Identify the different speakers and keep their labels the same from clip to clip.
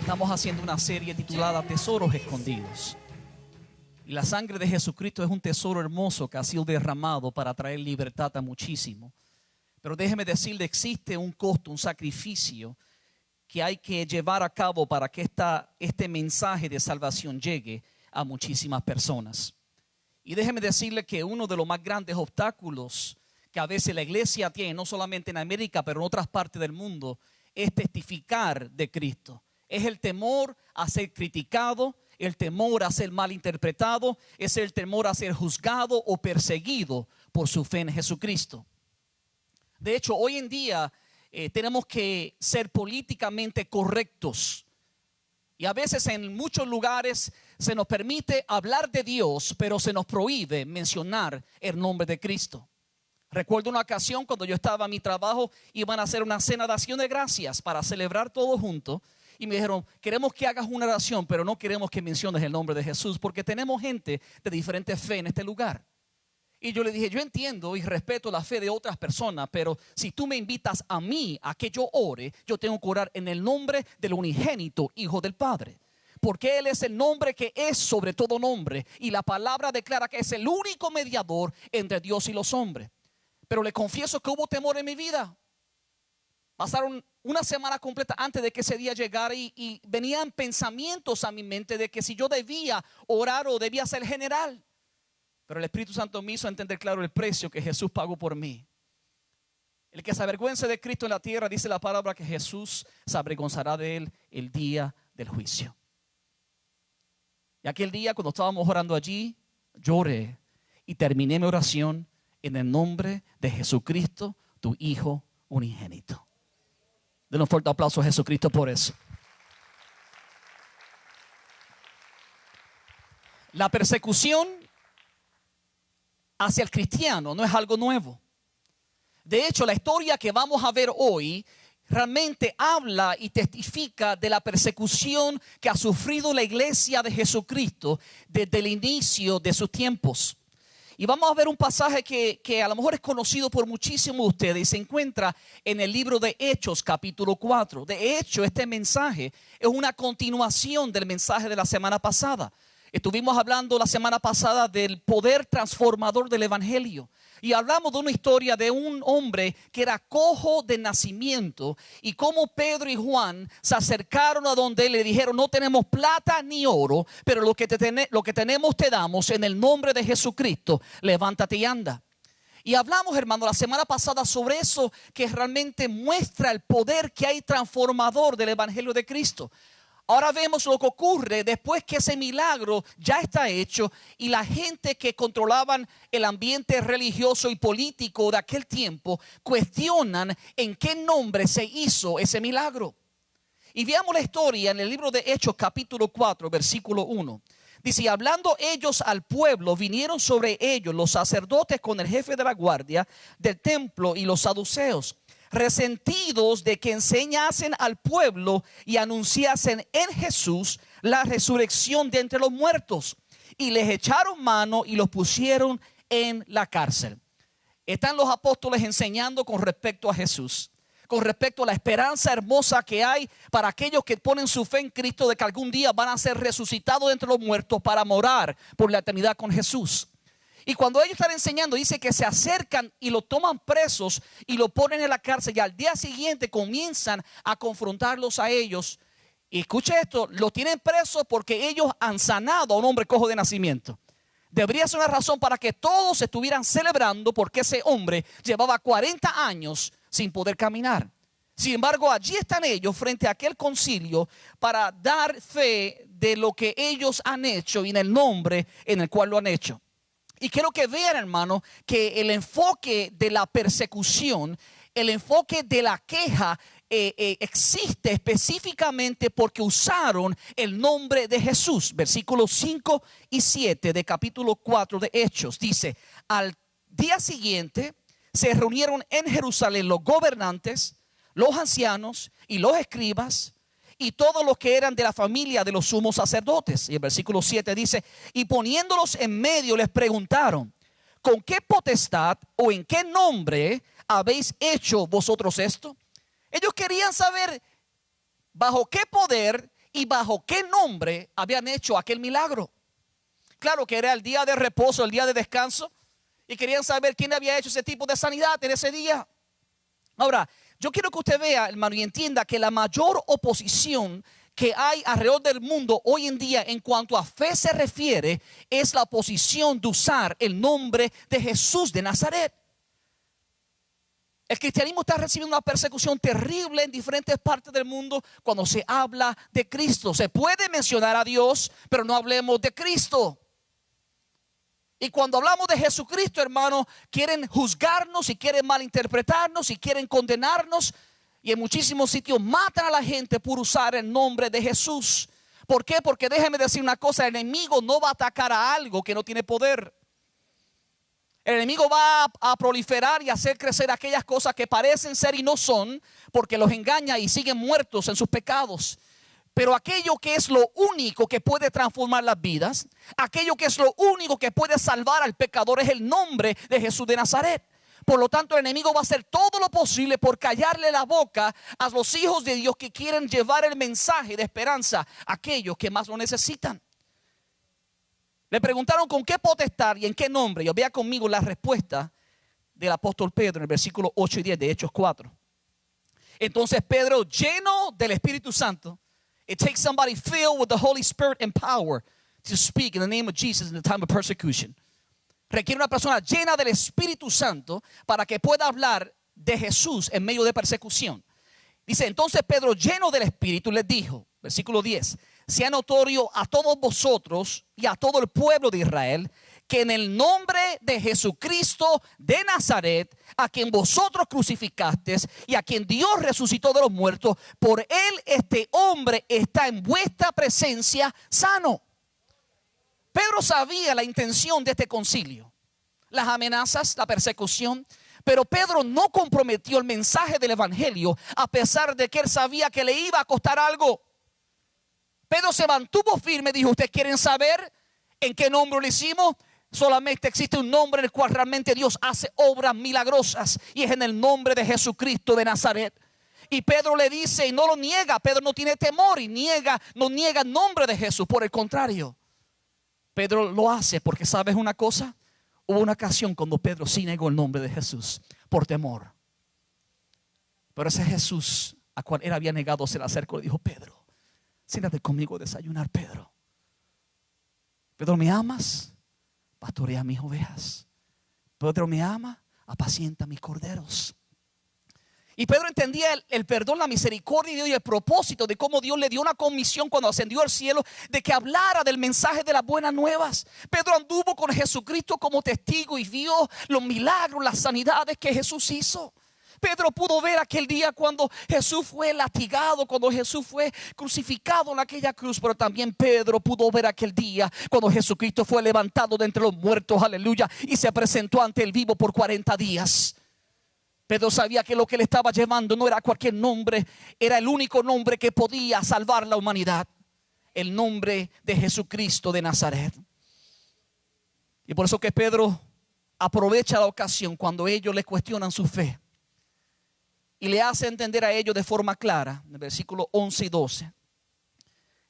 Speaker 1: Estamos haciendo una serie titulada Tesoros Escondidos. Y la sangre de Jesucristo es un tesoro hermoso que ha sido derramado para traer libertad a muchísimo. Pero déjeme decirle, existe un costo, un sacrificio que hay que llevar a cabo para que este mensaje de salvación llegue a muchísimas personas. Y déjeme decirle que uno de los más grandes obstáculos que a veces la iglesia tiene, no solamente en América, pero en otras partes del mundo, es testificar de Cristo. Es el temor a ser criticado, el temor a ser malinterpretado, es el temor a ser juzgado o perseguido por su fe en Jesucristo. De hecho, hoy en día tenemos que ser políticamente correctos. Y a veces en muchos lugares se nos permite hablar de Dios, pero se nos prohíbe mencionar el nombre de Cristo. Recuerdo una ocasión cuando yo estaba en mi trabajo, iban a hacer una cena de acción de gracias para celebrar todos juntos. Y me dijeron, queremos que hagas una oración, pero no queremos que menciones el nombre de Jesús, porque tenemos gente de diferente fe en este lugar. Y yo le dije, yo entiendo y respeto la fe de otras personas, pero si tú me invitas a mí a que yo ore, yo tengo que orar en el nombre del unigénito Hijo del Padre. Porque Él es el nombre que es sobre todo nombre. Y la palabra declara que es el único mediador entre Dios y los hombres. Pero le confieso que hubo temor en mi vida. Pasaron una semana completa antes de que ese día llegara y venían pensamientos a mi mente de que si yo debía orar o debía ser general. Pero el Espíritu Santo me hizo entender claro el precio que Jesús pagó por mí. El que se avergüence de Cristo en la tierra, dice la palabra, que Jesús se avergonzará de él el día del juicio. Y aquel día cuando estábamos orando allí, lloré y terminé mi oración en el nombre de Jesucristo, tu Hijo unigénito. Den un fuerte aplauso a Jesucristo por eso. La persecución hacia el cristiano no es algo nuevo. De hecho, la historia que vamos a ver hoy realmente habla y testifica de la persecución que ha sufrido la iglesia de Jesucristo desde el inicio de sus tiempos. Y vamos a ver un pasaje que a lo mejor es conocido por muchísimos de ustedes y se encuentra en el libro de Hechos capítulo 4. De hecho, este mensaje es una continuación del mensaje de la semana pasada. Estuvimos hablando la semana pasada del poder transformador del evangelio. Y hablamos de una historia de un hombre que era cojo de nacimiento y cómo Pedro y Juan se acercaron a donde él le dijeron, no tenemos plata ni oro, pero lo que tenemos te damos en el nombre de Jesucristo, levántate y anda. Y hablamos, hermano, la semana pasada sobre eso que realmente muestra el poder que hay transformador del evangelio de Cristo. Ahora vemos lo que ocurre después que ese milagro ya está hecho y la gente que controlaban el ambiente religioso y político de aquel tiempo cuestionan en qué nombre se hizo ese milagro. Y veamos la historia en el libro de Hechos capítulo 4 versículo 1. Dice, y hablando ellos al pueblo, vinieron sobre ellos los sacerdotes con el jefe de la guardia del templo y los saduceos, resentidos de que enseñasen al pueblo y anunciasen en Jesús la resurrección de entre los muertos, y les echaron mano y los pusieron en la cárcel. Están los apóstoles enseñando con respecto a Jesús, con respecto a la esperanza hermosa que hay para aquellos que ponen su fe en Cristo, de que algún día van a ser resucitados de entre los muertos para morar por la eternidad con Jesús. Y cuando ellos están enseñando, dice que se acercan y lo toman presos y lo ponen en la cárcel. Y al día siguiente comienzan a confrontarlos a ellos. Y escuche esto, lo tienen presos porque ellos han sanado a un hombre cojo de nacimiento. Debería ser una razón para que todos estuvieran celebrando porque ese hombre llevaba 40 años sin poder caminar. Sin embargo, allí están ellos frente a aquel concilio para dar fe de lo que ellos han hecho y en el nombre en el cual lo han hecho. Y quiero que vean, hermano, que el enfoque de la persecución, el enfoque de la queja existe específicamente porque usaron el nombre de Jesús. Versículos 5 y 7 de capítulo 4 de Hechos. Dice, al día siguiente se reunieron en Jerusalén los gobernantes, los ancianos y los escribas, y todos los que eran de la familia de los sumos sacerdotes. Y el versículo 7 dice, y poniéndolos en medio les preguntaron, ¿con qué potestad o en qué nombre habéis hecho vosotros esto? Ellos querían saber bajo qué poder y bajo qué nombre habían hecho aquel milagro. Claro que era el día de reposo, el día de descanso, y querían saber quién había hecho ese tipo de sanidad en ese día. Ahora, yo quiero que usted vea, hermano, y entienda que la mayor oposición que hay alrededor del mundo hoy en día en cuanto a fe se refiere es la oposición de usar el nombre de Jesús de Nazaret. El cristianismo está recibiendo una persecución terrible en diferentes partes del mundo cuando se habla de Cristo. Se puede mencionar a Dios, pero no hablemos de Cristo. Y cuando hablamos de Jesucristo, hermano, quieren juzgarnos y quieren malinterpretarnos y quieren condenarnos. Y en muchísimos sitios matan a la gente por usar el nombre de Jesús. ¿Por qué? Porque déjeme decir una cosa, el enemigo no va a atacar a algo que no tiene poder. El enemigo va a proliferar y hacer crecer aquellas cosas que parecen ser y no son, porque los engaña y siguen muertos en sus pecados. Pero aquello que es lo único que puede transformar las vidas, aquello que es lo único que puede salvar al pecador es el nombre de Jesús de Nazaret. Por lo tanto, el enemigo va a hacer todo lo posible por callarle la boca a los hijos de Dios que quieren llevar el mensaje de esperanza a aquellos que más lo necesitan. Le preguntaron con qué potestad y en qué nombre. Y vea conmigo la respuesta del apóstol Pedro en el versículo 8 y 10 de Hechos 4. Entonces Pedro, lleno del Espíritu Santo, it takes somebody filled with the Holy Spirit and power to speak in the name of Jesus in the time of persecution. Requiere una persona llena del Espíritu Santo para que pueda hablar de Jesús en medio de persecución. Dice, entonces Pedro, lleno del Espíritu, les dijo, versículo 10, sea notorio a todos vosotros y a todo el pueblo de Israel que en el nombre de Jesucristo de Nazaret, a quien vosotros crucificasteis y a quien Dios resucitó de los muertos, por él este hombre está en vuestra presencia sano. Pedro sabía la intención de este concilio, las amenazas, la persecución, pero Pedro no comprometió el mensaje del evangelio a pesar de que él sabía que le iba a costar algo. Pedro se mantuvo firme, dijo, ¿ustedes quieren saber en qué nombre lo hicimos? Solamente existe un nombre en el cual realmente Dios hace obras milagrosas y es en el nombre de Jesucristo de Nazaret. Y Pedro le dice y no lo niega, Pedro no tiene temor y no niega el nombre de Jesús, por el contrario. Pedro lo hace porque, ¿sabes una cosa? Hubo una ocasión cuando Pedro sí negó el nombre de Jesús por temor. Pero ese Jesús a cual él había negado se le acercó y dijo, Pedro, siéntate conmigo a desayunar, Pedro. Pedro, ¿me amas? Pastorea mis ovejas. Pedro, ¿me ama? Apacienta mis corderos. Y Pedro entendía el perdón, la misericordia de Dios y el propósito de cómo Dios le dio una comisión cuando ascendió al cielo de que hablara del mensaje de las buenas nuevas. Pedro anduvo con Jesucristo como testigo y vio los milagros, las sanidades que Jesús hizo. Pedro pudo ver aquel día cuando Jesús fue latigado, cuando Jesús fue crucificado en aquella cruz, pero también Pedro pudo ver aquel día cuando Jesucristo fue levantado de entre los muertos, aleluya, y se presentó ante el vivo por 40 días. Pedro sabía que lo que le estaba llevando no era cualquier nombre, era el único nombre que podía salvar la humanidad, el nombre de Jesucristo de Nazaret. Y por eso que Pedro aprovecha la ocasión cuando ellos le cuestionan su fe y le hace entender a ellos de forma clara, en el versículo 11 y 12,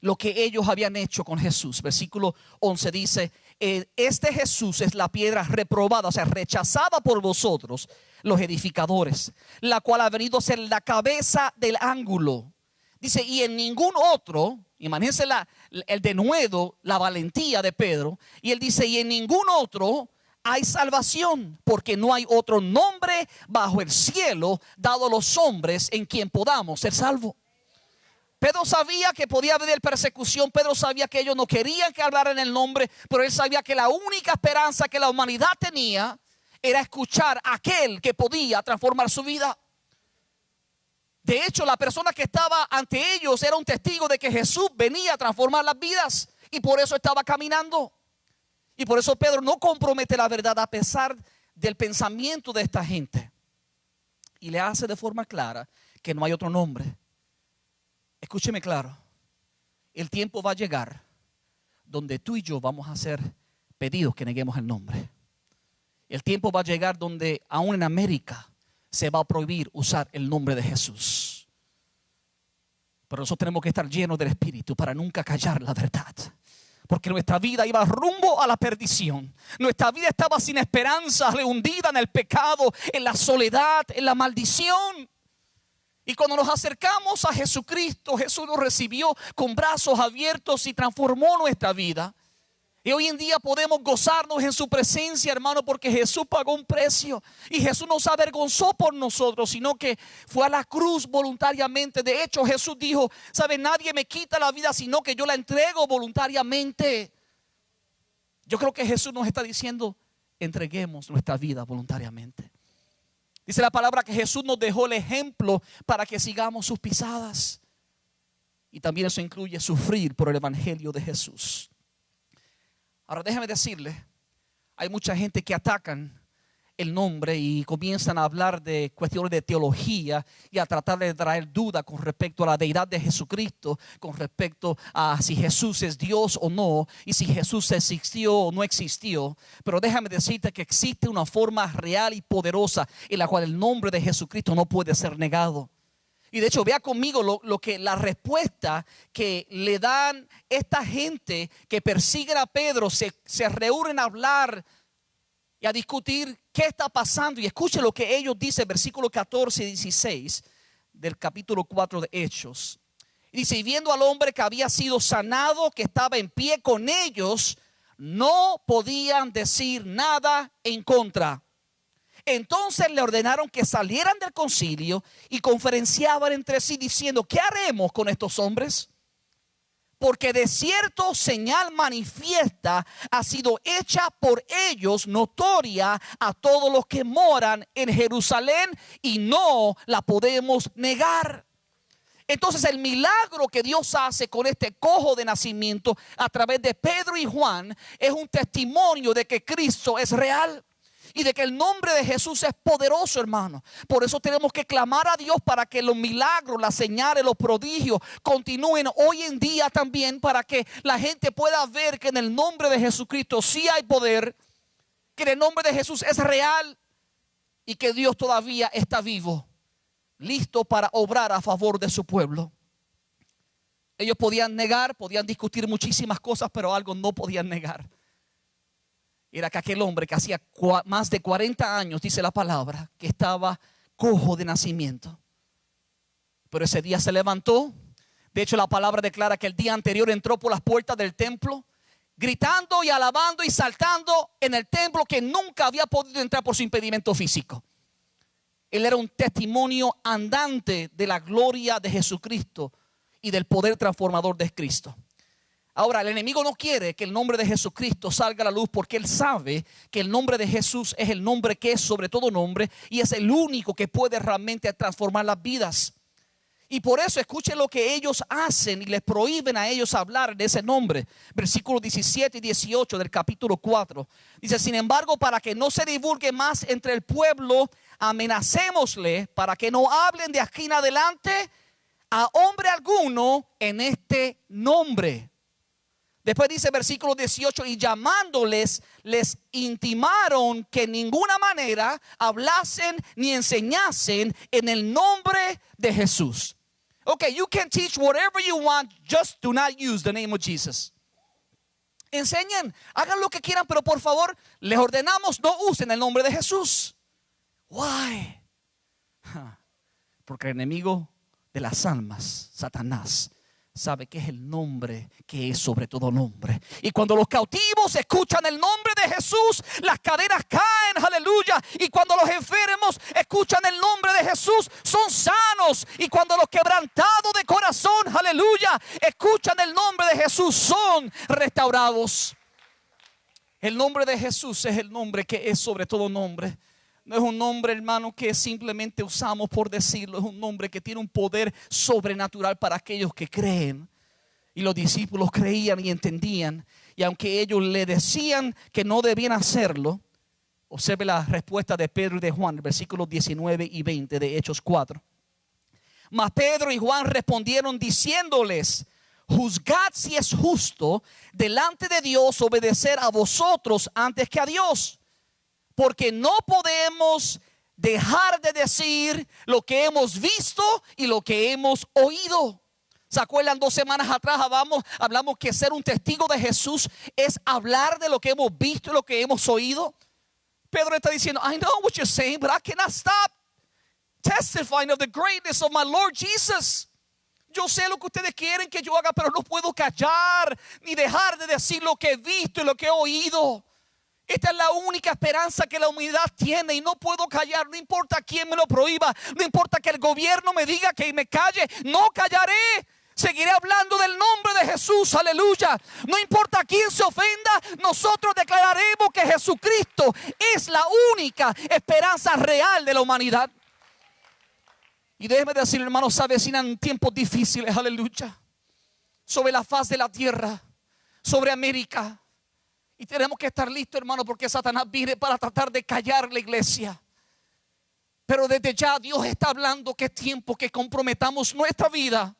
Speaker 1: lo que ellos habían hecho con Jesús. Versículo 11 dice, este Jesús es la piedra reprobada, o sea, rechazada por vosotros, los edificadores, la cual ha venido a ser la cabeza del ángulo. Dice, y en ningún otro, imagínense el denuedo, la valentía de Pedro, y él dice, y en ningún otro hay salvación, porque no hay otro nombre bajo el cielo dado a los hombres en quien podamos ser salvos. Pedro sabía que podía haber persecución. Pedro sabía que ellos no querían que hablaran el nombre, pero él sabía que la única esperanza que la humanidad tenía era escuchar a aquel que podía transformar su vida. De hecho, la persona que estaba ante ellos era un testigo de que Jesús venía a transformar las vidas, y por eso estaba caminando. Y por eso Pedro no compromete la verdad a pesar del pensamiento de esta gente, y le hace de forma clara que no hay otro nombre. Escúcheme claro, el tiempo va a llegar donde tú y yo vamos a hacer pedidos que neguemos el nombre. El tiempo va a llegar donde aún en América se va a prohibir usar el nombre de Jesús. Pero nosotros tenemos que estar llenos del Espíritu para nunca callar la verdad. Porque nuestra vida iba rumbo a la perdición. Nuestra vida estaba sin esperanza, hundida en el pecado, en la soledad, en la maldición. Y cuando nos acercamos a Jesucristo, Jesús nos recibió con brazos abiertos y transformó nuestra vida. Y hoy en día podemos gozarnos en su presencia, hermano, porque Jesús pagó un precio. Y Jesús no se avergonzó por nosotros, sino que fue a la cruz voluntariamente. De hecho, Jesús dijo, ¿sabe? Nadie me quita la vida, sino que yo la entrego voluntariamente. Yo creo que Jesús nos está diciendo, entreguemos nuestra vida voluntariamente. Dice la palabra que Jesús nos dejó el ejemplo para que sigamos sus pisadas. Y también eso incluye sufrir por el evangelio de Jesús. Ahora déjeme decirle, hay mucha gente que atacan el nombre y comienzan a hablar de cuestiones de teología y a tratar de traer duda con respecto a la deidad de Jesucristo, con respecto a si Jesús es Dios o no, y si Jesús existió o no existió. Pero déjame decirte que existe una forma real y poderosa en la cual el nombre de Jesucristo no puede ser negado. Y de hecho, vea conmigo la respuesta que le dan esta gente que persiguen a Pedro, se reúnen a hablar y a discutir qué está pasando. Y escuche lo que ellos dicen, versículos 14 y 16 del capítulo 4 de Hechos. Dice, y viendo al hombre que había sido sanado, que estaba en pie con ellos, no podían decir nada en contra. Entonces le ordenaron que salieran del concilio y conferenciaban entre sí diciendo, ¿qué haremos con estos hombres? Porque de cierto señal manifiesta ha sido hecha por ellos notoria a todos los que moran en Jerusalén y no la podemos negar. Entonces el milagro que Dios hace con este cojo de nacimiento a través de Pedro y Juan es un testimonio de que Cristo es real. Y de que el nombre de Jesús es poderoso, hermano. Por eso tenemos que clamar a Dios para que los milagros, las señales, los prodigios continúen hoy en día también, para que la gente pueda ver que en el nombre de Jesucristo sí hay poder, que en el nombre de Jesús es real y que Dios todavía está vivo, listo para obrar a favor de su pueblo. Ellos podían negar, podían discutir muchísimas cosas, pero algo no podían negar. Era que aquel hombre que hacía más de 40 años, dice la palabra, que estaba cojo de nacimiento. Pero ese día se levantó. De hecho, la palabra declara que el día anterior entró por las puertas del templo, gritando y alabando y saltando en el templo, que nunca había podido entrar por su impedimento físico. Él era un testimonio andante de la gloria de Jesucristo y del poder transformador de Cristo. Ahora, el enemigo no quiere que el nombre de Jesucristo salga a la luz, porque él sabe que el nombre de Jesús es el nombre que es sobre todo nombre y es el único que puede realmente transformar las vidas. Y por eso escuchen lo que ellos hacen y les prohíben a ellos hablar de ese nombre. Versículos 17 y 18 del capítulo 4. Dice, sin embargo, para que no se divulgue más entre el pueblo, amenacémosle para que no hablen de aquí en adelante a hombre alguno en este nombre. Después dice versículo 18, y llamándoles, les intimaron que en ninguna manera hablasen ni enseñasen en el nombre de Jesús. Okay, you can teach whatever you want, just do not use the name of Jesus. Enseñen, hagan lo que quieran, pero por favor, les ordenamos, no usen el nombre de Jesús. Why? Porque el enemigo de las almas, Satanás, sabe que es el nombre que es sobre todo nombre. Y cuando los cautivos escuchan el nombre de Jesús, las cadenas caen, aleluya. Y cuando los enfermos escuchan el nombre de Jesús, son sanos. Y cuando los quebrantados de corazón, aleluya, escuchan el nombre de Jesús, son restaurados. El nombre de Jesús es el nombre que es sobre todo nombre. No es un nombre, hermano, que simplemente usamos por decirlo. Es un nombre que tiene un poder sobrenatural para aquellos que creen. Y los discípulos creían y entendían. Y aunque ellos le decían que no debían hacerlo, observe la respuesta de Pedro y de Juan, versículos 19 y 20 de Hechos 4. Mas Pedro y Juan respondieron diciéndoles, juzgad si es justo delante de Dios obedecer a vosotros antes que a Dios. Porque no podemos dejar de decir lo que hemos visto y lo que hemos oído. ¿Se acuerdan? 2 semanas atrás hablamos que ser un testigo de Jesús es hablar de lo que hemos visto y lo que hemos oído. Pedro está diciendo, I know what you're saying, but I cannot stop testifying of the greatness of my Lord Jesus. Yo sé lo que ustedes quieren que yo haga, pero no puedo callar ni dejar de decir lo que he visto y lo que he oído. Esta es la única esperanza que la humanidad tiene y no puedo callar. No importa quién me lo prohíba, no importa que el gobierno me diga que me calle, no callaré. Seguiré hablando del nombre de Jesús, aleluya. No importa quién se ofenda, nosotros declararemos que Jesucristo es la única esperanza real de la humanidad. Y déjeme decir, hermanos, se avecinan tiempos difíciles, aleluya, sobre la faz de la tierra, sobre América. Y tenemos que estar listos, hermano, porque Satanás viene para tratar de callar la iglesia. Pero desde ya Dios está hablando que es tiempo que comprometamos nuestra vida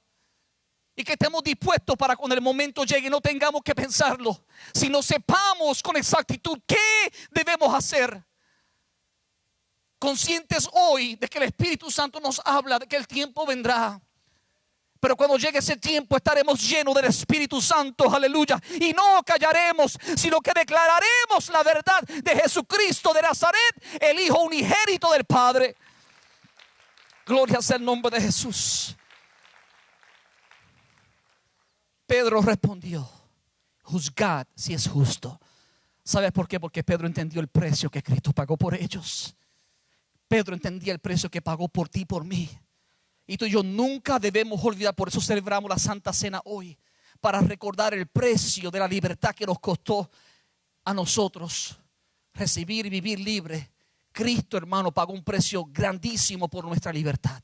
Speaker 1: y que estemos dispuestos para cuando el momento llegue no tengamos que pensarlo, sino sepamos con exactitud qué debemos hacer. Conscientes hoy de que el Espíritu Santo nos habla de que el tiempo vendrá. Pero cuando llegue ese tiempo estaremos llenos del Espíritu Santo, aleluya. Y no callaremos, sino que declararemos la verdad de Jesucristo de Nazaret, el Hijo unigénito del Padre. Gloria sea el nombre de Jesús. Pedro respondió, juzgad si es justo. ¿Sabes por qué? Porque Pedro entendió el precio que Cristo pagó por ellos. Pedro entendía el precio que pagó por ti y por mí. Y tú y yo nunca debemos olvidar. Por eso celebramos la Santa Cena hoy, para recordar el precio de la libertad que nos costó a nosotros recibir y vivir libre. Cristo, hermano, pagó un precio grandísimo por nuestra libertad.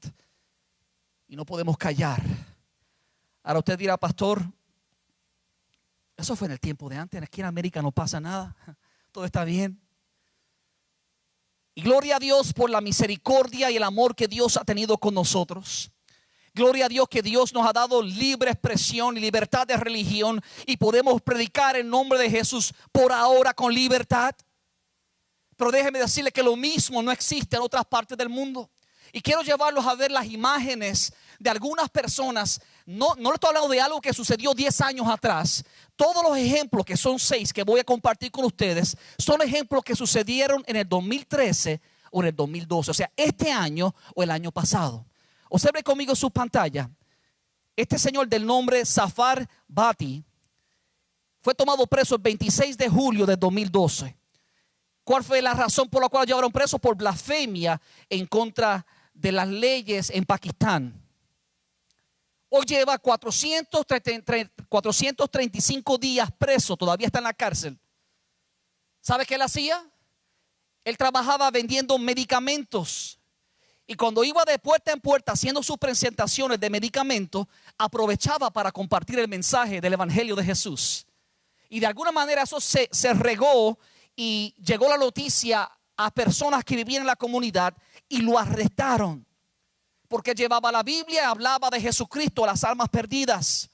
Speaker 1: Y no podemos callar. Ahora usted dirá, pastor, eso fue en el tiempo de antes. Aquí en América no pasa nada. Todo está bien. Y gloria a Dios por la misericordia y el amor que Dios ha tenido con nosotros. Gloria a Dios que Dios nos ha dado libre expresión y libertad de religión. Y podemos predicar en nombre de Jesús por ahora con libertad. Pero déjeme decirle que lo mismo no existe en otras partes del mundo. Y quiero llevarlos a ver las imágenes de algunas personas. No le estoy hablando de algo que sucedió 10 años atrás. Todos los ejemplos, que son 6 que voy a compartir con ustedes, son ejemplos que sucedieron en el 2013 o en el 2012. O sea, este año o el año pasado. Observe conmigo su pantalla. Este señor del nombre Zafar Bati fue tomado preso el 26 de julio de 2012. ¿Cuál fue la razón por la cual llevaron preso? Por blasfemia en contra de las leyes en Pakistán. Hoy lleva 435 días preso, todavía está en la cárcel. ¿Sabe qué él hacía? Él trabajaba vendiendo medicamentos. Y cuando iba de puerta en puerta haciendo sus presentaciones de medicamentos, aprovechaba para compartir el mensaje del Evangelio de Jesús. Y de alguna manera eso se regó y llegó la noticia a personas que vivían en la comunidad y lo arrestaron. Porque llevaba la Biblia y hablaba de Jesucristo a las almas perdidas.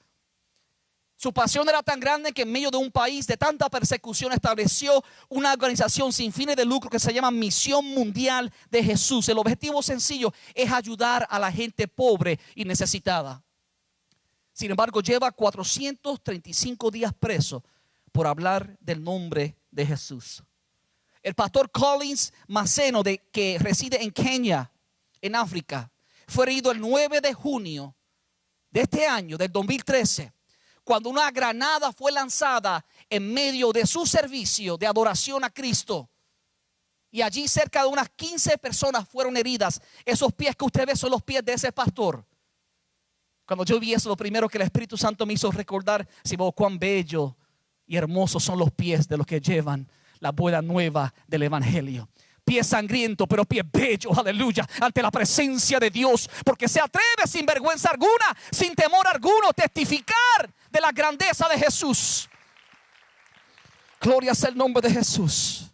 Speaker 1: Su pasión era tan grande que en medio de un país de tanta persecución estableció una organización sin fines de lucro que se llama Misión Mundial de Jesús. El objetivo sencillo es ayudar a la gente pobre y necesitada. Sin embargo, lleva 435 días preso por hablar del nombre de Jesús. El pastor Collins Maceno, que reside en Kenia, en África, fue herido el 9 de junio de este año, del 2013, cuando una granada fue lanzada en medio de su servicio de adoración a Cristo. Y allí cerca de unas 15 personas fueron heridas. Esos pies que usted ve son los pies de ese pastor. Cuando yo vi eso, lo primero que el Espíritu Santo me hizo recordar, cuán bello y hermosos son los pies de los que llevan la buena nueva del Evangelio. Pies sangrientos, pero pies bellos, aleluya, ante la presencia de Dios, porque se atreve sin vergüenza alguna, sin temor alguno, testificar de la grandeza de Jesús. Gloria sea el nombre de Jesús.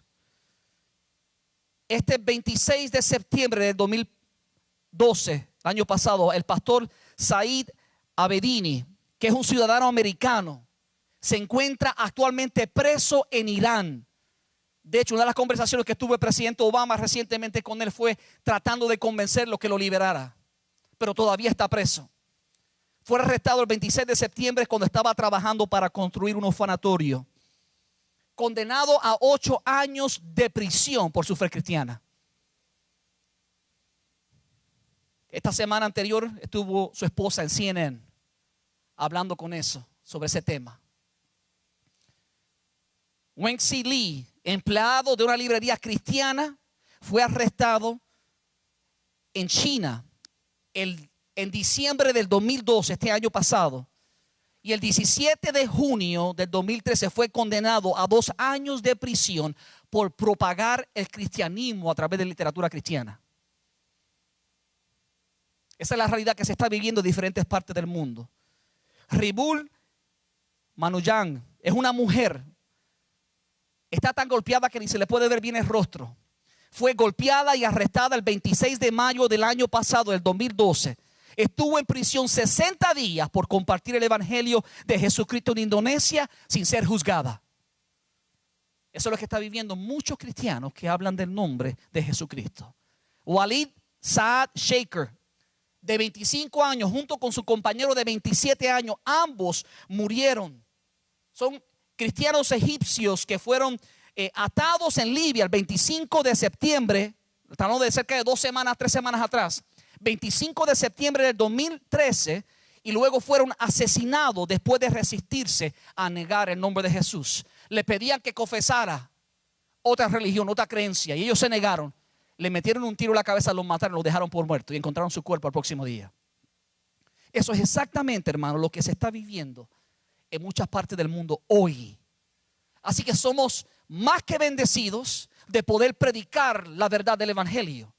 Speaker 1: Este 26 de septiembre del 2012, el año pasado, el pastor Said Abedini, que es un ciudadano americano, se encuentra actualmente preso en Irán. De hecho, una de las conversaciones que tuvo el presidente Obama recientemente con él fue tratando de convencerlo que lo liberara. Pero todavía está preso. Fue arrestado el 26 de septiembre cuando estaba trabajando para construir un orfanatorio. Condenado a 8 años de prisión por su fe cristiana. Esta semana anterior estuvo su esposa en CNN hablando con eso, sobre ese tema. Wenxi Lee, empleado de una librería cristiana, fue arrestado en China en diciembre del 2012, este año pasado. Y el 17 de junio del 2013 fue condenado a 2 años de prisión por propagar el cristianismo a través de literatura cristiana. Esa es la realidad que se está viviendo en diferentes partes del mundo. Ribul Manuyang es una mujer. Está tan golpeada que ni se le puede ver bien el rostro. Fue golpeada y arrestada el 26 de mayo del año pasado, del 2012. Estuvo en prisión 60 días por compartir el evangelio de Jesucristo en Indonesia sin ser juzgada. Eso es lo que está viviendo muchos cristianos que hablan del nombre de Jesucristo. Walid Saad Shaker, de 25 años, junto con su compañero de 27 años, ambos murieron. Son cristianos egipcios que fueron atados en Libia el 25 de septiembre, estamos de cerca de 2 semanas, 3 semanas atrás, 25 de septiembre del 2013, y luego fueron asesinados después de resistirse a negar el nombre de Jesús. Le pedían que confesara otra religión, otra creencia, y ellos se negaron. Le metieron un tiro en la cabeza, los mataron, los dejaron por muerto y encontraron su cuerpo al próximo día. Eso es exactamente, hermano, lo que se está viviendo en muchas partes del mundo hoy. Así que somos más que bendecidos de poder predicar la verdad del evangelio.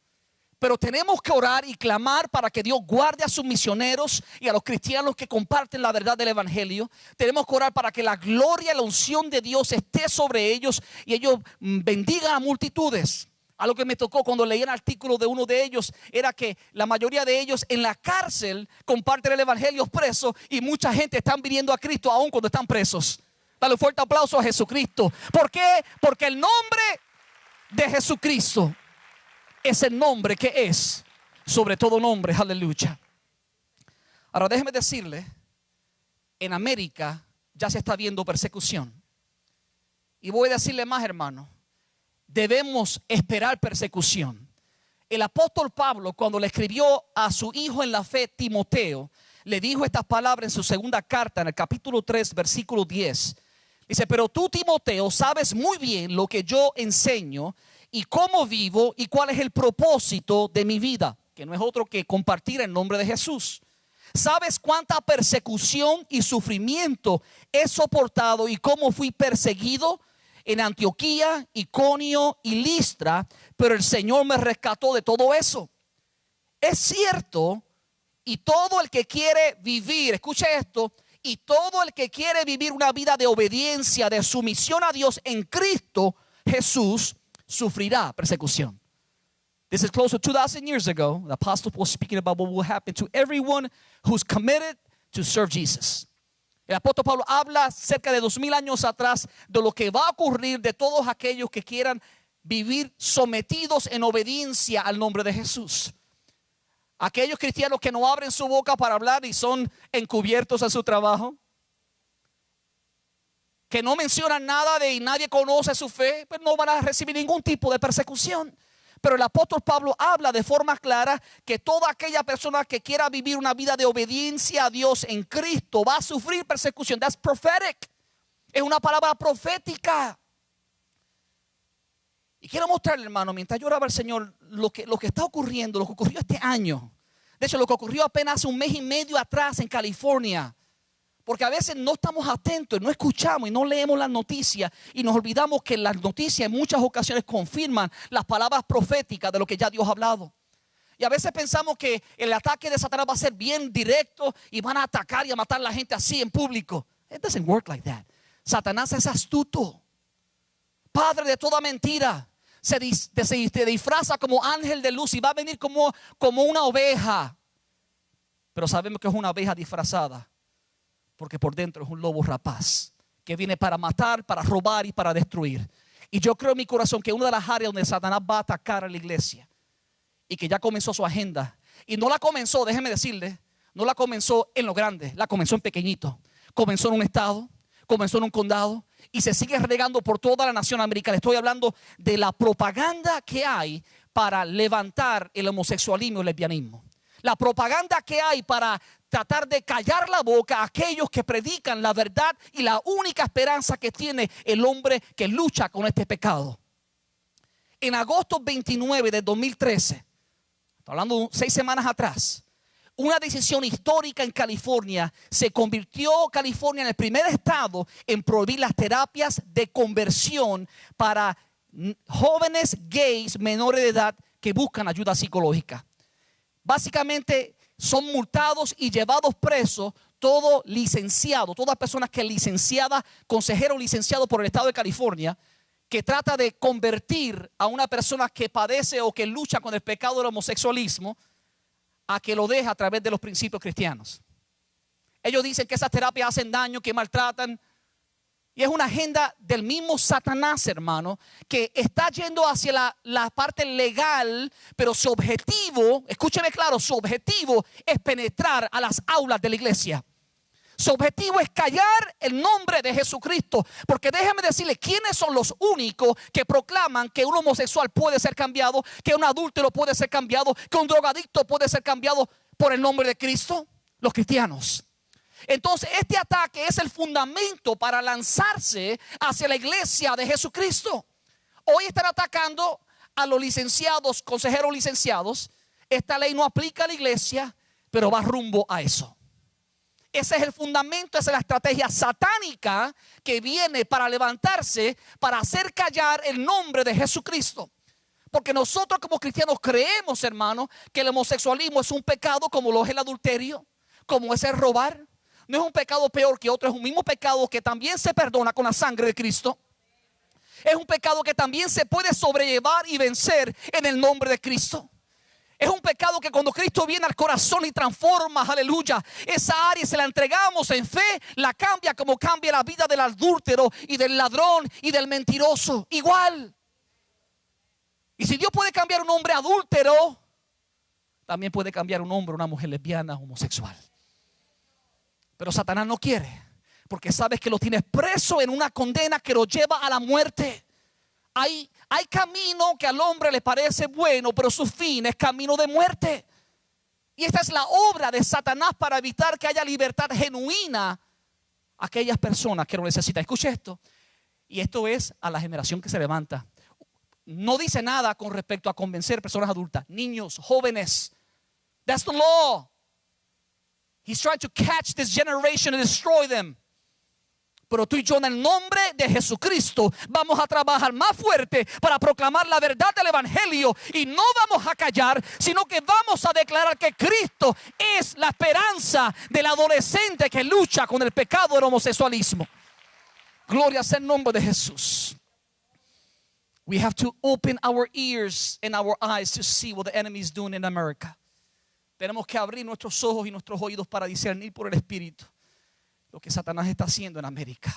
Speaker 1: Pero tenemos que orar y clamar para que Dios guarde a sus misioneros y a los cristianos que comparten la verdad del evangelio. Tenemos que orar para que la gloria y la unción de Dios esté sobre ellos y ellos bendigan a multitudes. Algo que me tocó cuando leí el artículo de uno de ellos era que la mayoría de ellos en la cárcel comparten el evangelio presos y mucha gente están viniendo a Cristo aún cuando están presos. Dale un fuerte aplauso a Jesucristo. ¿Por qué? Porque el nombre de Jesucristo es el nombre que es sobre todo nombre. Aleluya. Ahora déjeme decirle, en América ya se está viendo persecución. Y voy a decirle más, hermano. Debemos esperar persecución. El apóstol Pablo, cuando le escribió a su hijo en la fe, Timoteo, le dijo estas palabras en su segunda carta, en el capítulo 3, versículo 10. Dice: pero tú, Timoteo, sabes muy bien lo que yo enseño y cómo vivo y cuál es el propósito de mi vida, que no es otro que compartir el nombre de Jesús. Sabes cuánta persecución y sufrimiento he soportado y cómo fui perseguido en Antioquía, Iconio y Listra, pero el Señor me rescató de todo eso. Es cierto, y todo el que quiere vivir, escuche esto, y todo el que quiere vivir una vida de obediencia, de sumisión a Dios en Cristo Jesús, sufrirá persecución. This is close to 2,000 years ago. The apostle was speaking about what will happen to everyone who's committed to serve Jesus. El apóstol Pablo habla cerca de 2000 años atrás de lo que va a ocurrir de todos aquellos que quieran vivir sometidos en obediencia al nombre de Jesús. Aquellos cristianos que no abren su boca para hablar y son encubiertos en su trabajo, que no mencionan nada de y nadie conoce su fe, pues no van a recibir ningún tipo de persecución. Pero el apóstol Pablo habla de forma clara que toda aquella persona que quiera vivir una vida de obediencia a Dios en Cristo va a sufrir persecución. That's prophetic. Es una palabra profética. Y quiero mostrarle, hermano, mientras yo oraba al Señor, lo que está ocurriendo, lo que ocurrió este año. De hecho, lo que ocurrió apenas hace 1 mes y medio atrás en California. Porque a veces no estamos atentos, no escuchamos y no leemos las noticias y nos olvidamos que las noticias en muchas ocasiones confirman las palabras proféticas de lo que ya Dios ha hablado. Y a veces pensamos que el ataque de Satanás va a ser bien directo y van a atacar y a matar a la gente así en público. It doesn't work like that. Satanás es astuto, padre de toda mentira. Se disfraza como ángel de luz y va a venir como una oveja. Pero sabemos que es una oveja disfrazada, porque por dentro es un lobo rapaz que viene para matar, para robar y para destruir. Y yo creo en mi corazón que una de las áreas donde Satanás va a atacar a la iglesia y que ya comenzó su agenda, y no la comenzó, déjeme decirle, no la comenzó en lo grande, la comenzó en pequeñito. Comenzó en un estado, comenzó en un condado y se sigue regando por toda la nación americana. Estoy hablando de la propaganda que hay para levantar el homosexualismo y el lesbianismo. La propaganda que hay para tratar de callar la boca a aquellos que predican la verdad y la única esperanza que tiene el hombre que lucha con este pecado. En agosto 29 de 2013, hablando de 6 semanas atrás, una decisión histórica en California se convirtió California en el primer estado en prohibir las terapias de conversión para jóvenes gays menores de edad que buscan ayuda psicológica. Básicamente son multados y llevados presos todo licenciado, todas personas que licenciada, consejero licenciado por el estado de California, que trata de convertir a una persona que padece o que lucha con el pecado del homosexualismo a que lo deje a través de los principios cristianos. Ellos dicen que esas terapias hacen daño, que maltratan. Y es una agenda del mismo Satanás, hermano, que está yendo hacia la parte legal, pero su objetivo, escúcheme claro, su objetivo es penetrar a las aulas de la iglesia. Su objetivo es callar el nombre de Jesucristo. Porque déjeme decirle, ¿quiénes son los únicos que proclaman que un homosexual puede ser cambiado, que un adúltero puede ser cambiado, que un drogadicto puede ser cambiado por el nombre de Cristo? Los cristianos. Entonces este ataque es el fundamento para lanzarse hacia la iglesia de Jesucristo. Hoy están atacando a los licenciados, consejeros licenciados. Esta ley no aplica a la iglesia, pero va rumbo a eso. Ese es el fundamento, esa es la estrategia satánica que viene para levantarse, para hacer callar el nombre de Jesucristo. Porque nosotros como cristianos creemos, hermano, que el homosexualismo es un pecado como lo es el adulterio, como es el robar. No es un pecado peor que otro, es un mismo pecado que también se perdona con la sangre de Cristo. Es un pecado que también se puede sobrellevar y vencer en el nombre de Cristo. Es un pecado que cuando Cristo viene al corazón y transforma, aleluya, esa área se la entregamos en fe, la cambia como cambia la vida del adúltero y del ladrón y del mentiroso. Igual. Y si Dios puede cambiar un hombre adúltero, también puede cambiar un hombre o una mujer lesbiana, homosexual. Pero Satanás no quiere, porque sabes que lo tienes preso en una condena que lo lleva a la muerte. Hay camino que al hombre le parece bueno, pero su fin es camino de muerte. Y esta es la obra de Satanás para evitar que haya libertad genuina a aquellas personas que lo necesitan. Escuche esto. Y esto es a la generación que se levanta. No dice nada con respecto a convencer personas adultas, niños, jóvenes. That's the law. He's trying to catch this generation and destroy them. Pero tú y yo en el nombre de Jesucristo vamos a trabajar más fuerte para proclamar la verdad del evangelio. Y no vamos a callar, sino que vamos a declarar que Cristo es la esperanza del adolescente que lucha con el pecado del homosexualismo. Gloria sea el nombre de Jesús. We have to open our ears and our eyes to see what the enemy is doing in America. Tenemos que abrir nuestros ojos y nuestros oídos para discernir por el Espíritu lo que Satanás está haciendo en América.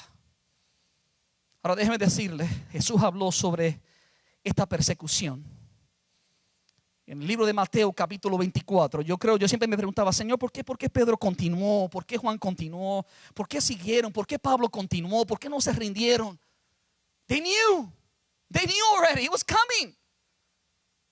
Speaker 1: Ahora déjeme decirle, Jesús habló sobre esta persecución. En el libro de Mateo capítulo 24, yo siempre me preguntaba, Señor, ¿por qué Pedro continuó? ¿Por qué Juan continuó? ¿Por qué siguieron? ¿Por qué Pablo continuó? ¿Por qué no se rindieron? They knew already, it was coming.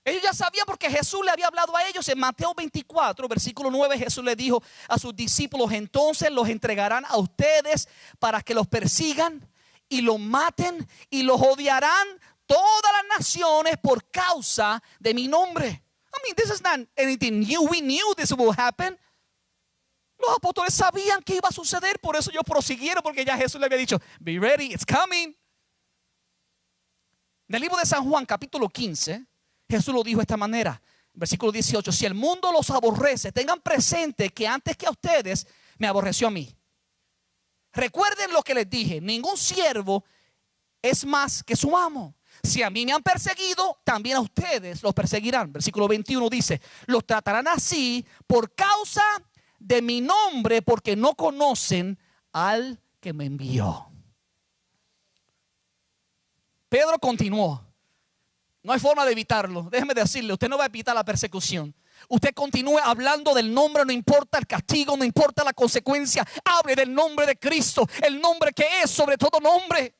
Speaker 1: Ellos ya sabían porque Jesús le había hablado a ellos. En Mateo 24, versículo 9, Jesús le dijo a sus discípulos: entonces los entregarán a ustedes para que los persigan y los maten y los odiarán todas las naciones por causa de mi nombre. I mean, this is not anything new. We knew this will happen. Los apóstoles sabían que iba a suceder, por eso ellos prosiguieron, porque ya Jesús le había dicho: be ready, it's coming. En el libro de San Juan capítulo 15, Jesús lo dijo de esta manera, versículo 18: si el mundo los aborrece, tengan presente que antes que a ustedes me aborreció a mí. Recuerden lo que les dije: ningún siervo es más que su amo. Si a mí me han perseguido, también a ustedes los perseguirán. Versículo 21 dice: los tratarán así por causa de mi nombre, porque no conocen al que me envió. Pedro continuó. No hay forma de evitarlo. Déjeme decirle, usted no va a evitar la persecución. Usted continúe hablando del nombre, no importa el castigo, no importa la consecuencia. Hable del nombre de Cristo, el nombre que es sobre todo nombre.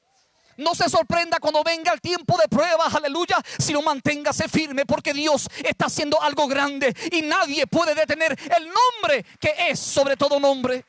Speaker 1: No se sorprenda cuando venga el tiempo de pruebas, aleluya, sino manténgase firme, porque Dios está haciendo algo grande y nadie puede detener el nombre que es sobre todo nombre.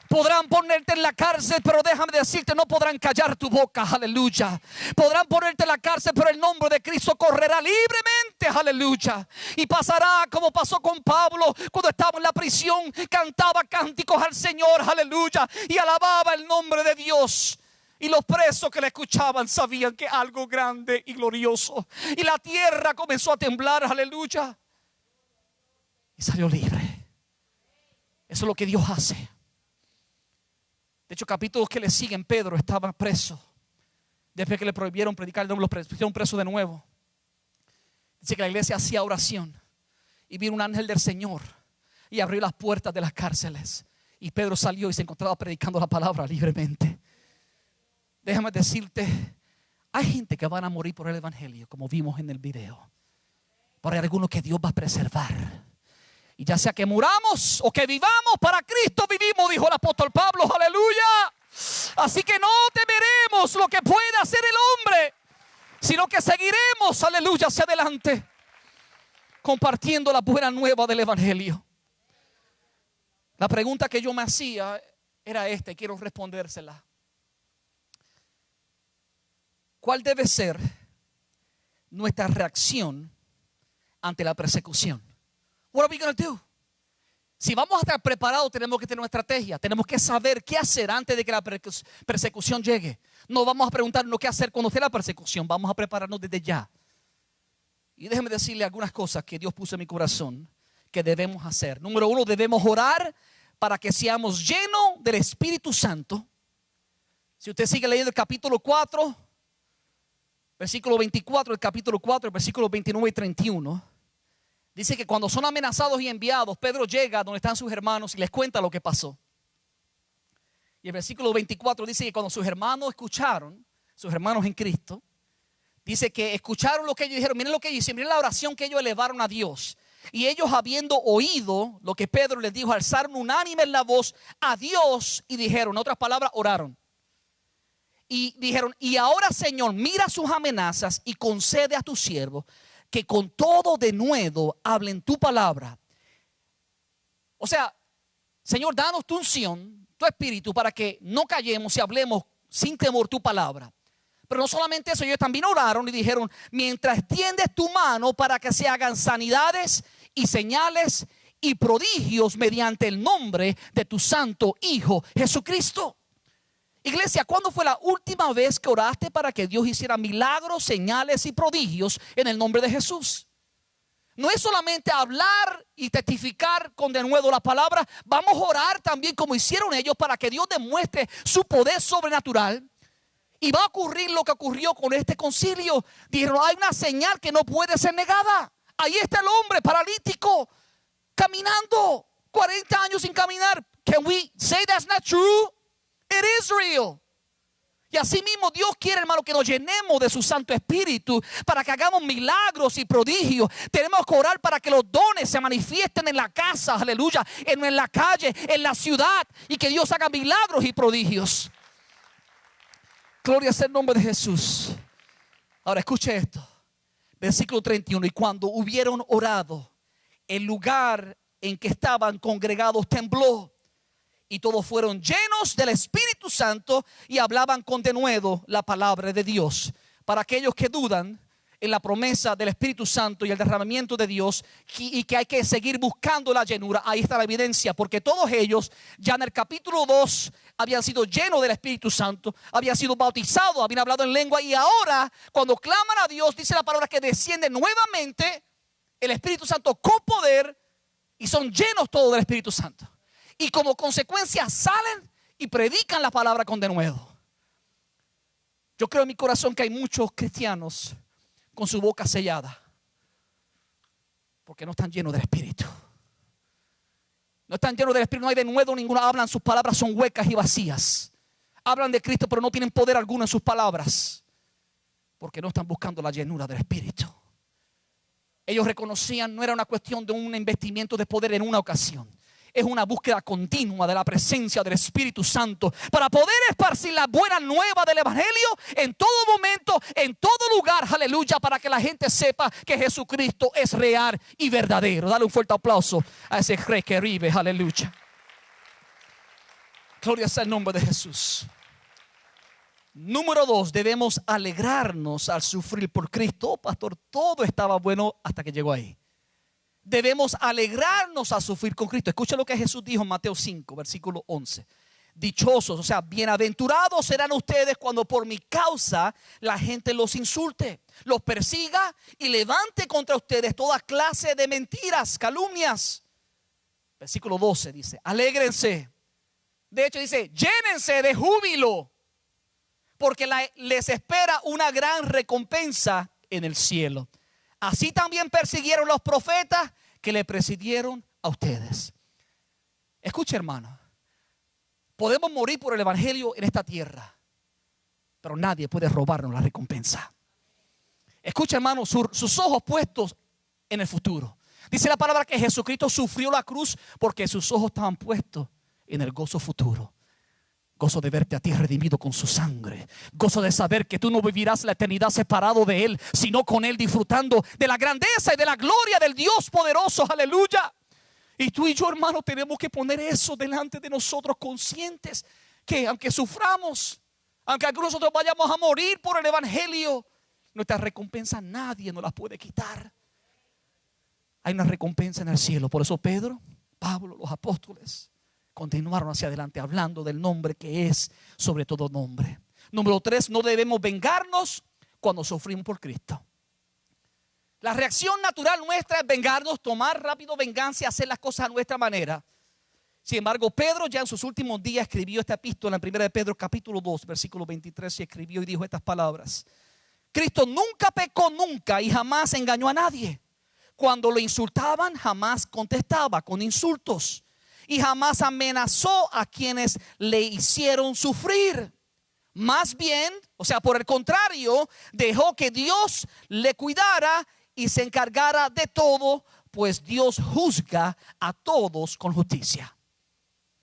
Speaker 1: Podrán ponerte en la cárcel, pero déjame decirte, no podrán callar tu boca, aleluya. Podrán ponerte en la cárcel, pero el nombre de Cristo correrá libremente, aleluya. Y pasará como pasó con Pablo cuando estaba en la prisión, cantaba cánticos al Señor, aleluya, y alababa el nombre de Dios. Y los presos que le escuchaban sabían que algo grande y glorioso. Y la tierra comenzó a temblar, aleluya. Y salió libre. Eso es lo que Dios hace. De hecho, capítulos que le siguen, Pedro estaba preso. Después que le prohibieron predicar el nombre, lo pusieron preso de nuevo. Dice que la iglesia hacía oración. Y vino un ángel del Señor y abrió las puertas de las cárceles. Y Pedro salió y se encontraba predicando la palabra libremente. Déjame decirte, hay gente que van a morir por el evangelio, como vimos en el video. Pero hay algunos que Dios va a preservar. Y ya sea que muramos o que vivamos, para Cristo vivimos, dijo el apóstol Pablo, aleluya. Así que no temeremos lo que pueda hacer el hombre, sino que seguiremos, aleluya, hacia adelante, compartiendo la buena nueva del evangelio. La pregunta que yo me hacía era esta, y quiero respondérsela. ¿Cuál debe ser nuestra reacción ante la persecución? What are we going to do? Si vamos a estar preparados, tenemos que tener una estrategia. Tenemos que saber qué hacer antes de que la persecución llegue. No vamos a preguntarnos qué hacer cuando esté la persecución. Vamos a prepararnos desde ya. Y déjeme decirle algunas cosas que Dios puso en mi corazón que debemos hacer. Número 1, debemos orar para que seamos llenos del Espíritu Santo. Si usted sigue leyendo el capítulo 4, versículo 24, el capítulo 4, el versículo 29 y 31. Dice que cuando son amenazados y enviados, Pedro llega donde están sus hermanos y les cuenta lo que pasó. Y el versículo 24 dice que cuando sus hermanos escucharon, sus hermanos en Cristo, dice que escucharon lo que ellos dijeron. Miren lo que dicen, miren la oración que ellos elevaron a Dios. Y ellos, habiendo oído lo que Pedro les dijo, alzaron unánime la voz a Dios y dijeron, en otras palabras, oraron. Y dijeron, y ahora, Señor, mira sus amenazas y concede a tu siervo que con todo denuedo hablen tu palabra. O sea, Señor, danos tu unción, tu espíritu, para que no callemos y hablemos sin temor tu palabra. Pero no solamente eso, ellos también oraron y dijeron, mientras extiendes tu mano para que se hagan sanidades y señales y prodigios mediante el nombre de tu santo Hijo Jesucristo. Iglesia, ¿cuándo fue la última vez que oraste para que Dios hiciera milagros, señales y prodigios en el nombre de Jesús? No es solamente hablar y testificar con denuedo la palabra. Vamos a orar también como hicieron ellos para que Dios demuestre su poder sobrenatural. Y va a ocurrir lo que ocurrió con este concilio. Dijeron, hay una señal que no puede ser negada. Ahí está el hombre paralítico, caminando, 40 años sin caminar. Can we say that's not true? It is real. Y así mismo Dios quiere, hermano, que nos llenemos de su Santo Espíritu para que hagamos milagros y prodigios. Tenemos que orar para que los dones se manifiesten en la casa, aleluya, en la calle, en la ciudad, y que Dios haga milagros y prodigios. Gloria sea el nombre de Jesús. Ahora escuche esto. Versículo 31. Y cuando hubieron orado, el lugar en que estaban congregados tembló. Y todos fueron llenos del Espíritu Santo y hablaban con denuedo la palabra de Dios. Para aquellos que dudan en la promesa del Espíritu Santo y el derramamiento de Dios, y que hay que seguir buscando la llenura, ahí está la evidencia, porque todos ellos ya en el capítulo 2 habían sido llenos del Espíritu Santo, habían sido bautizados, habían hablado en lengua, y ahora cuando claman a Dios, dice la palabra que desciende nuevamente el Espíritu Santo con poder y son llenos todos del Espíritu Santo. Y como consecuencia salen y predican la palabra con denuedo. Yo creo en mi corazón que hay muchos cristianos con su boca sellada porque no están llenos del Espíritu. No están llenos del Espíritu, no hay denuedo ninguno. Hablan, sus palabras son huecas y vacías. Hablan de Cristo pero no tienen poder alguno en sus palabras porque no están buscando la llenura del Espíritu. Ellos reconocían no era una cuestión de un investimiento de poder en una ocasión. Es una búsqueda continua de la presencia del Espíritu Santo para poder esparcir la buena nueva del Evangelio en todo momento, en todo lugar, aleluya, para que la gente sepa que Jesucristo es real y verdadero. Dale un fuerte aplauso a ese rey que vive, aleluya. Gloria sea el nombre de Jesús. Número 2, debemos alegrarnos al sufrir por Cristo. Oh, pastor, todo estaba bueno hasta que llegó ahí. Debemos alegrarnos a sufrir con Cristo. Escucha lo que Jesús dijo en Mateo 5, versículo 11. Dichosos, o sea, bienaventurados serán ustedes cuando por mi causa la gente los insulte, los persiga y levante contra ustedes toda clase de mentiras, calumnias. Versículo 12 dice, alégrense. De hecho dice, llénense de júbilo, porque les espera una gran recompensa en el cielo. Así también persiguieron los profetas que le precedieron a ustedes. Escuche, hermano. Podemos morir por el evangelio en esta tierra, pero nadie puede robarnos la recompensa. Escuche, hermano, sus ojos puestos en el futuro. Dice la palabra que Jesucristo sufrió la cruz porque sus ojos estaban puestos en el gozo futuro. Gozo de verte a ti redimido con su sangre. Gozo de saber que tú no vivirás la eternidad separado de Él, sino con Él disfrutando de la grandeza y de la gloria del Dios poderoso. Aleluya. Y tú y yo, hermano, tenemos que poner eso delante de nosotros, conscientes que aunque suframos, aunque algunos nosotros vayamos a morir por el evangelio, nuestra recompensa nadie nos la puede quitar. Hay una recompensa en el cielo. Por eso Pedro, Pablo, los apóstoles continuaron hacia adelante hablando del nombre que es sobre todo nombre. Número 3, no debemos vengarnos cuando sufrimos por Cristo. La reacción natural nuestra es vengarnos, tomar rápido venganza y hacer las cosas a nuestra manera. Sin embargo, Pedro ya en sus últimos días escribió esta epístola en 1 Pedro capítulo 2 versículo 23 y escribió y dijo estas palabras. Cristo nunca pecó nunca y jamás engañó a nadie. Cuando lo insultaban jamás contestaba con insultos. Y jamás amenazó a quienes le hicieron sufrir. Más bien, o sea, por el contrario, dejó que Dios le cuidara y se encargara de todo, pues Dios juzga a todos con justicia.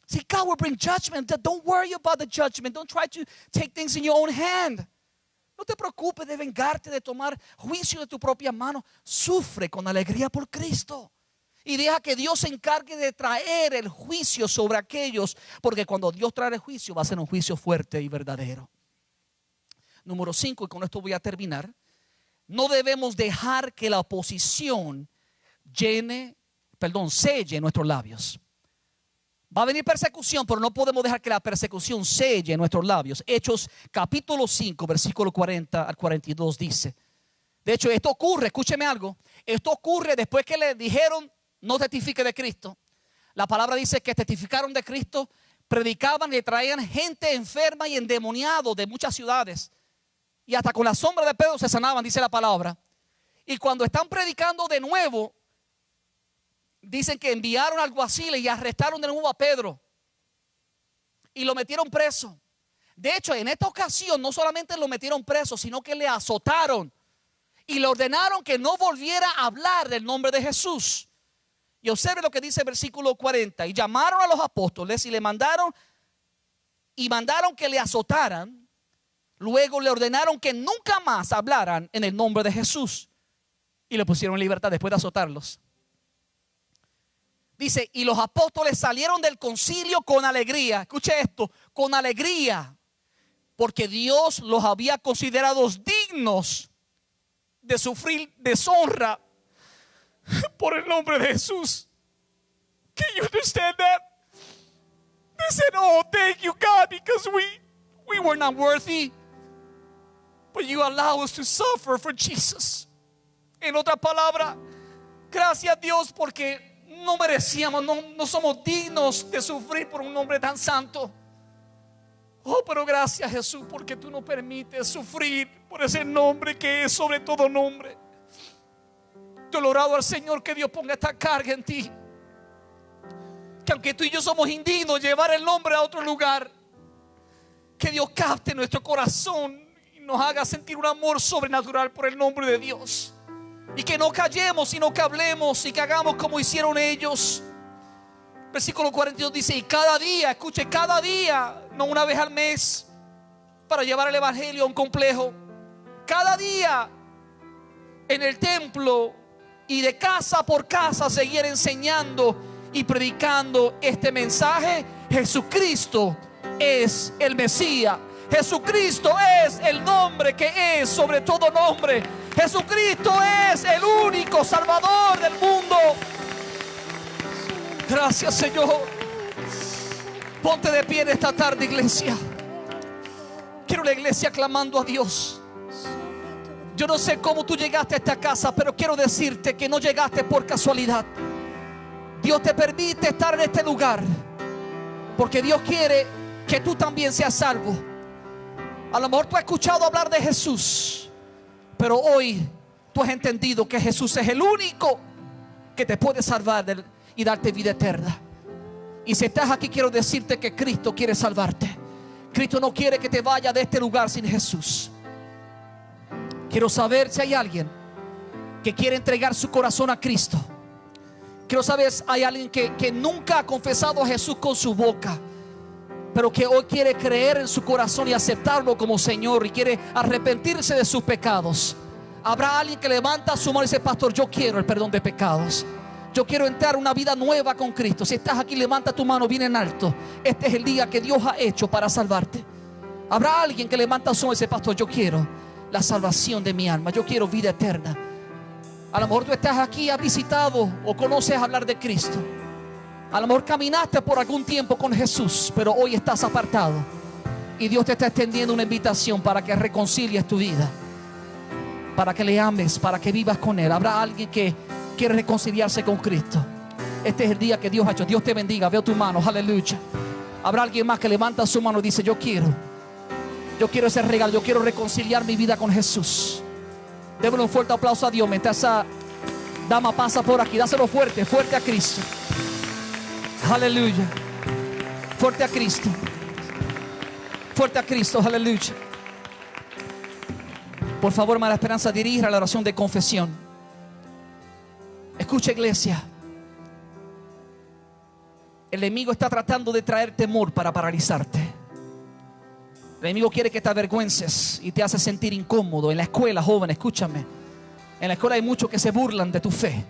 Speaker 1: See, God will bring judgment. Don't worry about the judgment. Don't try to take things in your own hand. No te preocupes de vengarte, de tomar juicio de tu propia mano. Sufre con alegría por Cristo. Y deja que Dios se encargue de traer el juicio sobre aquellos, porque cuando Dios trae el juicio va a ser un juicio fuerte y verdadero. Número 5, y con esto voy a terminar. No debemos dejar que la oposición selle nuestros labios. Va a venir persecución, pero no podemos dejar que la persecución selle nuestros labios. Hechos capítulo 5, versículo 40 al 42 dice. De hecho, esto ocurre, escúcheme algo. Esto ocurre después que le dijeron no testifique de Cristo. La palabra dice que testificaron de Cristo, predicaban y traían gente enferma y endemoniado de muchas ciudades. Y hasta con la sombra de Pedro se sanaban, dice la palabra. Y cuando están predicando de nuevo, dicen que enviaron alguaciles y arrestaron de nuevo a Pedro. Y lo metieron preso. De hecho, en esta ocasión no solamente lo metieron preso, sino que le azotaron. Y le ordenaron que no volviera a hablar del nombre de Jesús. Y observe lo que dice el versículo 40. Y llamaron a los apóstoles y mandaron que le azotaran. Luego le ordenaron que nunca más hablaran en el nombre de Jesús. Y le pusieron en libertad después de azotarlos. Dice, y los apóstoles salieron del concilio con alegría. Escuche esto, con alegría. Porque Dios los había considerado dignos de sufrir deshonra por el nombre de Jesús. Can you understand that? They said, oh, thank you, God, because we were not worthy, but you allow us to suffer for Jesus. En otra palabra, gracias a Dios porque no merecíamos, no somos dignos de sufrir por un nombre tan santo. Oh, pero gracias, Jesús, porque tú nos permites sufrir por ese nombre que es sobre todo nombre. Yo he orado al Señor que Dios ponga esta carga en ti, que aunque tú y yo somos indignos de llevar el nombre a otro lugar, que Dios capte nuestro corazón y nos haga sentir un amor sobrenatural por el nombre de Dios. Y que no callemos, sino que hablemos y que hagamos como hicieron ellos. Versículo 42 dice: y cada día, escuche, cada día, no una vez al mes, para llevar el evangelio a un complejo. Cada día en el templo y de casa por casa seguir enseñando y predicando este mensaje. Jesucristo es el Mesías. Jesucristo es el nombre que es sobre todo nombre. Jesucristo es el único Salvador del mundo. Gracias, Señor. Ponte de pie en esta tarde, iglesia. Quiero la iglesia clamando a Dios. Yo no sé cómo tú llegaste a esta casa, pero quiero decirte que no llegaste por casualidad. Dios te permite estar en este lugar porque Dios quiere que tú también seas salvo. A lo mejor tú has escuchado hablar de Jesús, pero hoy tú has entendido que Jesús es el único que te puede salvar y darte vida eterna. Y si estás aquí, quiero decirte que Cristo quiere salvarte. Cristo no quiere que te vayas de este lugar sin Jesús. Quiero saber si hay alguien que quiere entregar su corazón a Cristo. Quiero saber si hay alguien que nunca ha confesado a Jesús con su boca, pero que hoy quiere creer en su corazón y aceptarlo como Señor, y quiere arrepentirse de sus pecados. Habrá alguien que levanta su mano y dice: pastor, yo quiero el perdón de pecados. Yo quiero entrar una vida nueva con Cristo. Si estás aquí, levanta tu mano bien en alto. Este es el día que Dios ha hecho para salvarte. Habrá alguien que levanta su mano y dice: pastor, yo quiero la salvación de mi alma, yo quiero vida eterna. A lo mejor tú estás aquí, has visitado o conoces hablar de Cristo. A lo mejor caminaste por algún tiempo con Jesús, pero hoy estás apartado, y Dios te está extendiendo una invitación para que reconcilies tu vida, para que le ames, para que vivas con Él. Habrá alguien que quiere reconciliarse con Cristo. Este es el día que Dios ha hecho. Dios te bendiga. Veo tu mano, aleluya. Habrá alguien más que levanta su mano y dice: yo quiero ese regalo, yo quiero reconciliar mi vida con Jesús. Démosle un fuerte aplauso a Dios mientras esa dama pasa por aquí. Dáselo fuerte, fuerte a Cristo. Aleluya. Fuerte a Cristo. Fuerte a Cristo, aleluya. Por favor, hermana Esperanza, dirija la oración de confesión. Escucha, iglesia. El enemigo está tratando de traer temor para paralizarte. El enemigo quiere que te avergüences y te hace sentir incómodo. En la escuela, joven, escúchame. En la escuela hay muchos que se burlan de tu fe.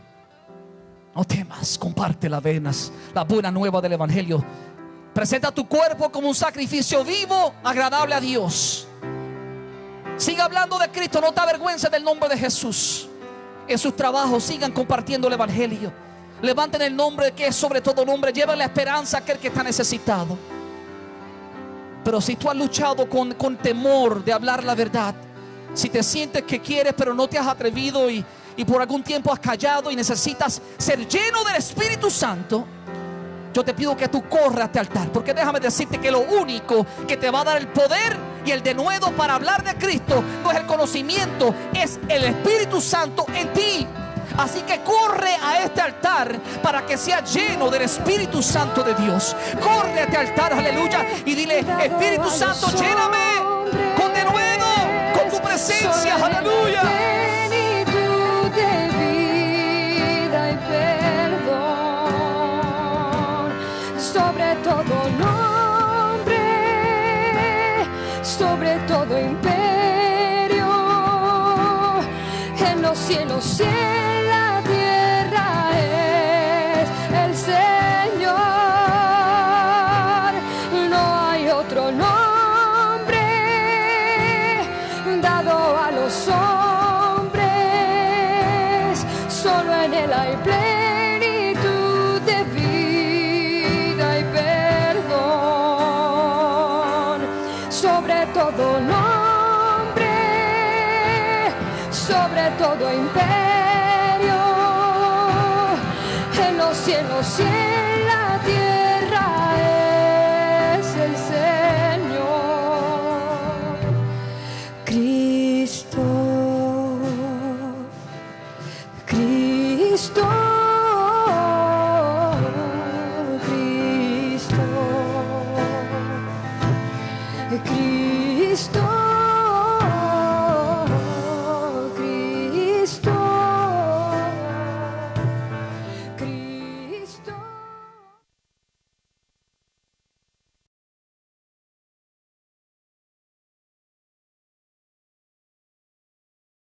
Speaker 1: No temas, comparte la buena nueva del evangelio. Presenta tu cuerpo como un sacrificio vivo, agradable a Dios. Siga hablando de Cristo, no te avergüences del nombre de Jesús. En sus trabajos sigan compartiendo el evangelio. Levanten el nombre que es sobre todo nombre. Lleven la esperanza a aquel que está necesitado. Pero si tú has luchado con temor de hablar la verdad, si te sientes que quieres pero no te has atrevido y por algún tiempo has callado y necesitas ser lleno del Espíritu Santo, yo te pido que tú corras a este altar, porque déjame decirte que lo único que te va a dar el poder y el denuedo para hablar de Cristo no es el conocimiento, es el Espíritu Santo en ti. Así que corre a este altar para que sea lleno del Espíritu Santo de Dios. Corre a este altar, aleluya, y dile: Espíritu Santo, lléname con denuedo, con tu presencia, aleluya.
Speaker 2: Sobre todo nombre, sobre todo imperio, en los cielos y en la tierra es el Señor. No hay otro nombre dado a los hombres, solo en él hay plenitud de vida y perdón. Sobre todo nombre, sobre todo imperio, en los cielos y en la tierra es el Señor. Cristo, Cristo, Cristo, Cristo.